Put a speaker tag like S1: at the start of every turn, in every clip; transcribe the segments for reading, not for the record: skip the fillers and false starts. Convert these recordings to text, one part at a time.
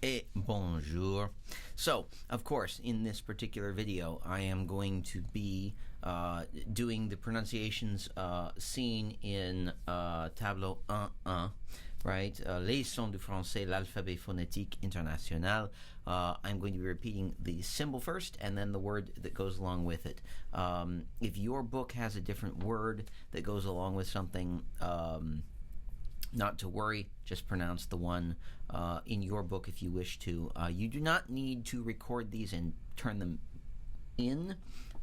S1: Et bonjour. So, of course, in this particular video, I am going to be doing the pronunciations seen in Tableau 1.1, right? Les sons du français, l'alphabet phonétique international. I'm going to be repeating the symbol first and then the word that goes along with it. If your book has a different word that goes along with something, not to worry, just pronounce the one in your book if you wish to. You do not need to record these and turn them in,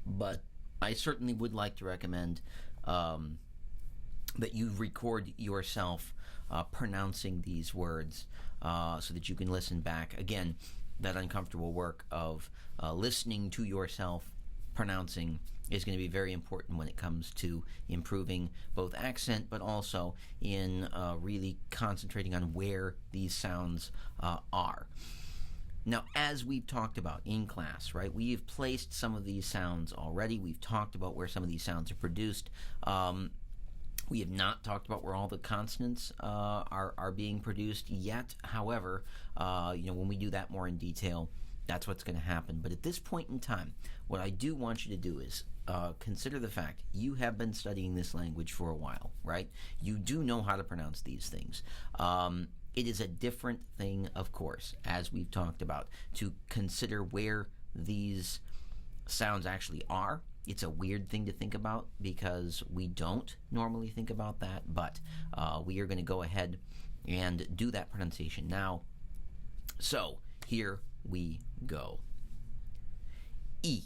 S1: but I certainly would like to recommend that you record yourself pronouncing these words so that you can listen back. Again, that uncomfortable work of listening to yourself pronouncing is going to be very important when it comes to improving both accent, but also in really concentrating on where these sounds are. Now, as we've talked about in class, right, we've placed some of these sounds already. We've talked about where some of these sounds are produced. We have not talked about where all the consonants are being produced yet. However, when we do that more in detail, that's what's going to happen. But at this point in time, what I do want you to do is consider the fact you have been studying this language for a while, right? You do know how to pronounce these things. It is a different thing, of course, as we've talked about, to consider where these sounds actually are. It's a weird thing to think about because we don't normally think about that, but we are going to go ahead and do that pronunciation now. So, here we go. I.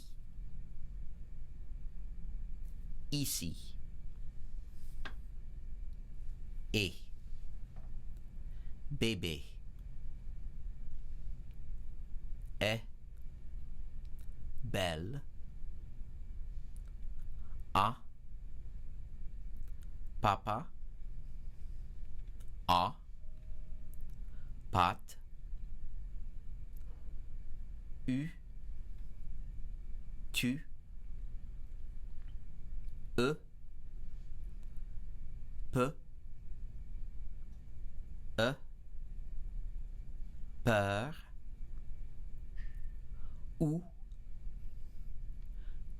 S1: Ici. Et. Bébé. Est. Belle. A. Papa. A. Pâte. U, tu, e, pe, peur, ou,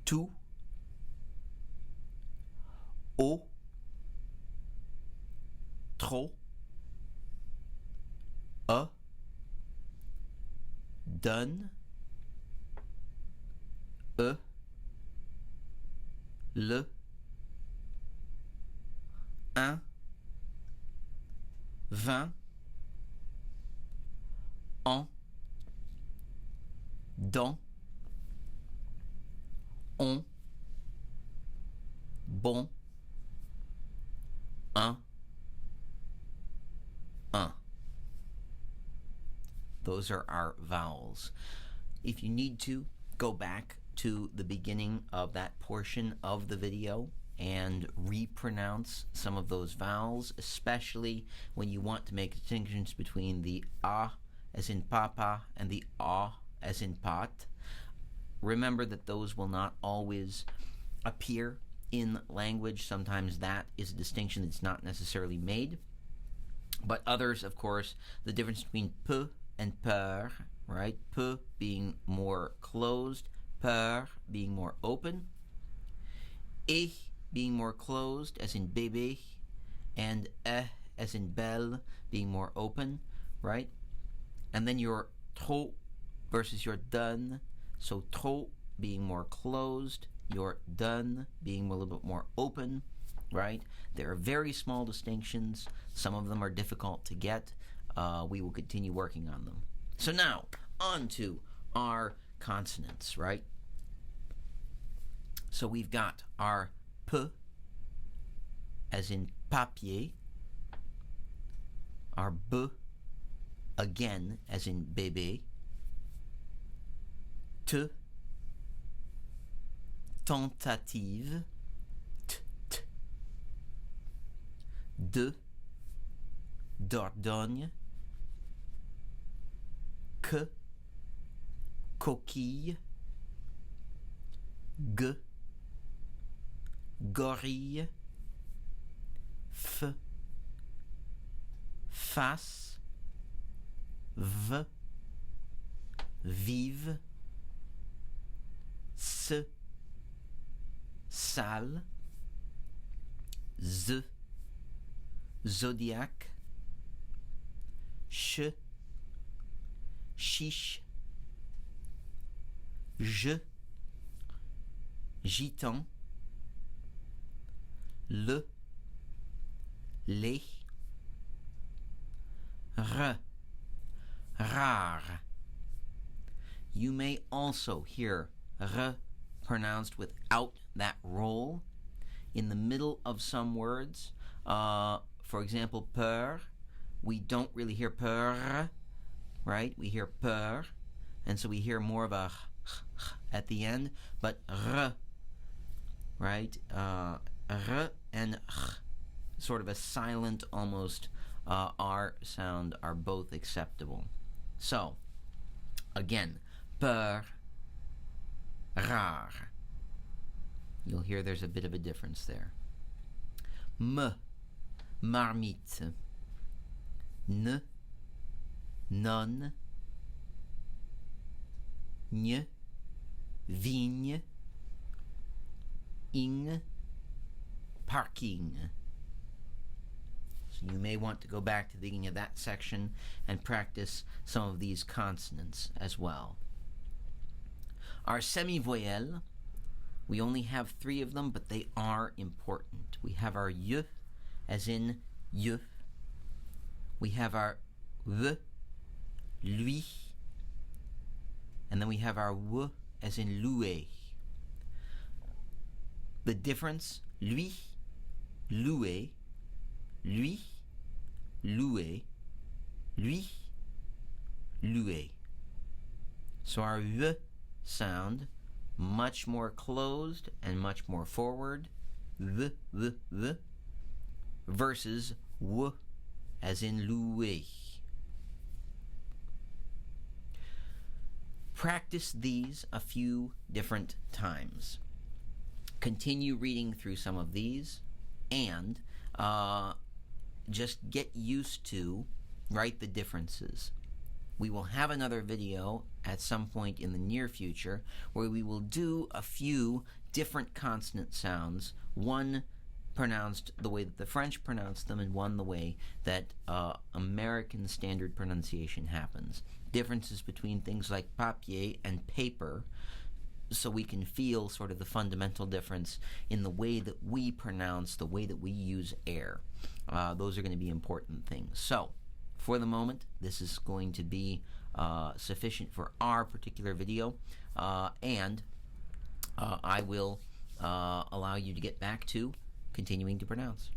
S1: tout, au, trop, donne, le, un, 20, en, dans, on, bon, un. Those are our vowels. If you need to, go back to the beginning of that portion of the video and repronounce some of those vowels, especially when you want to make distinctions between the a as in papa and the a as in pat. Remember that those will not always appear in language. Sometimes that is a distinction that's not necessarily made. But others, of course, the difference between peu and peur, right? Peu being more closed, peur being more open, et being more closed, as in bébé, and as in belle, being more open, right? And then your trop versus your donne. So trop being more closed, your donne being a little bit more open, right? There are very small distinctions. Some of them are difficult to get. We will continue working on them. So now, on to our consonants, right? So we've got our p, as in papier, our b, again, as in bébé, t, tentative, t, de, Dordogne, que, coquille, g, gorille, f, face, v, vive, se, sale, z, zodiaque, ch, chiche, je, gitan, le, les, rare. You may also hear r pronounced without that roll in the middle of some words. For example, peur. We don't really hear peur, right? We hear peur, and so we hear more of a at the end, but r, right? R and sort of a silent, almost R sound are both acceptable. So, again, peur, rare. You'll hear there's a bit of a difference there. Marmite. N, non, gne, vigne, ing, parking. So you may want to go back to the beginning of that section and practice some of these consonants as well. Our semi-voyelles, we only have 3 of them, but they are important. We have our y, as in y. We have our v, lui. And then we have our w, as in louer. The difference, lui, louer, lui, louer, lui, louer. So our v sound, much more closed and much more forward, the, versus w, as in louer. Practice these a few different times. Continue reading through some of these, and just get used to, right, the differences. We will have another video at some point in the near future where we will do a few different consonant sounds, one pronounced the way that the French pronounce them and one the way that American standard pronunciation happens. Differences between things like papier and paper, so we can feel sort of the fundamental difference in the way that we pronounce, the way that we use air. Those are going to be important things. So, for the moment, this is going to be sufficient for our particular video, and I will allow you to get back to continuing to pronounce.